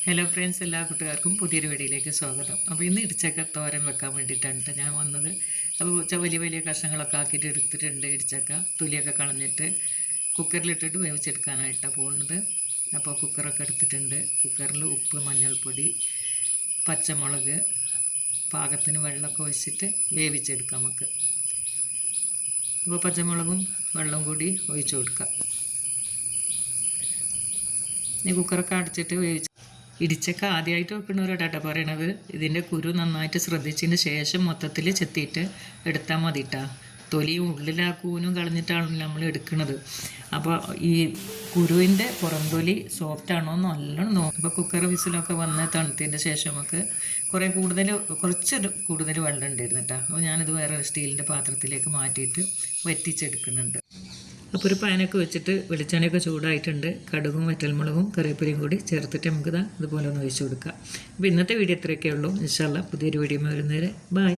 Hello friends, എല്ലാ കൂട്ടുകാർക്കും പുതിയൊരു വീഡിയോയിലേക്ക് സ്വാഗതം. അപ്പോൾ ഇന്ന് ഇടിച്ചക്ക തോരൻ വെക്കാൻ വേണ്ടിയിട്ടാണ് ഞാൻ വന്നത്. അപ്പോൾ വലിയ വലിയ കഷ്ണങ്ങളൊക്കെ ആക്കിയിട്ട് എടുത്തിട്ടുണ്ട്. ഇടിച്ചക്ക തൊലിയൊക്കെ കളഞ്ഞിട്ട് കുക്കറിലിട്ടിട്ട് വേവിച്ചെടുക്കാനായിട്ടാണ് പോകുന്നത്. അപ്പോൾ കുക്കറൊക്കെ എടുത്തിട്ടുണ്ട്. കുക്കറിൽ ഉപ്പ്, മഞ്ഞൾപ്പൊടി, പച്ചമുളക്, പാകത്തിന് വെള്ളമൊക്കെ ഒഴിച്ചിട്ട് വേവിച്ചെടുക്കാം നമുക്ക്. അപ്പോൾ പച്ചമുളകും വെള്ളവും കൂടി ഒഴിച്ചു കൊടുക്കാം. ഈ കുക്കറൊക്കെ അടച്ചിട്ട് വേവിച്ച് ഇടിച്ചക്ക ആദ്യമായിട്ട് വെക്കുന്നവരോടാട്ടോ പറയണത്. ഇതിൻ്റെ കുരു നന്നായിട്ട് ശ്രദ്ധിച്ചതിന് ശേഷം മൊത്തത്തിൽ ചെത്തിയിട്ട് എടുത്താൽ മതിട്ടാ. തൊലിയും ഉള്ളിലെ ആ കൂനും കളഞ്ഞിട്ടാണല്ലോ നമ്മൾ എടുക്കുന്നത്. അപ്പോൾ ഈ കുരുവിൻ്റെ പുറം തൊലി സോഫ്റ്റാണോ നല്ലോണം നോക്കും. അപ്പോൾ കുക്കർ വിസിലൊക്കെ വന്ന് തണുത്തതിൻ്റെ ശേഷം നമുക്ക് കുറച്ച് കൂടുതൽ വെള്ളം ഉണ്ടായിരുന്നു കേട്ടോ. അപ്പോൾ ഞാനിത് വേറെ സ്റ്റീലിൻ്റെ പാത്രത്തിലേക്ക് മാറ്റിയിട്ട് വറ്റിച്ചെടുക്കുന്നുണ്ട്. അപ്പോൾ ഒരു പാനൊക്കെ വെച്ചിട്ട് വെളിച്ചെണ്ണയൊക്കെ ചൂടായിട്ടുണ്ട്. കടുകും വറ്റൽമുളകും കറിവേപ്പിലയും കൂടി ചേർത്തിട്ട് നമുക്ക് ഇതുപോലെ ഒന്ന് ഒഴിച്ചു കൊടുക്കാം. അപ്പോൾ ഇന്നത്തെ വീഡിയോ ഇത്രയൊക്കെ ഉള്ളൂ. ഇൻഷാ അല്ലാഹ് പുതിയൊരു വീഡിയോ വരുന്നവരെ ബൈ.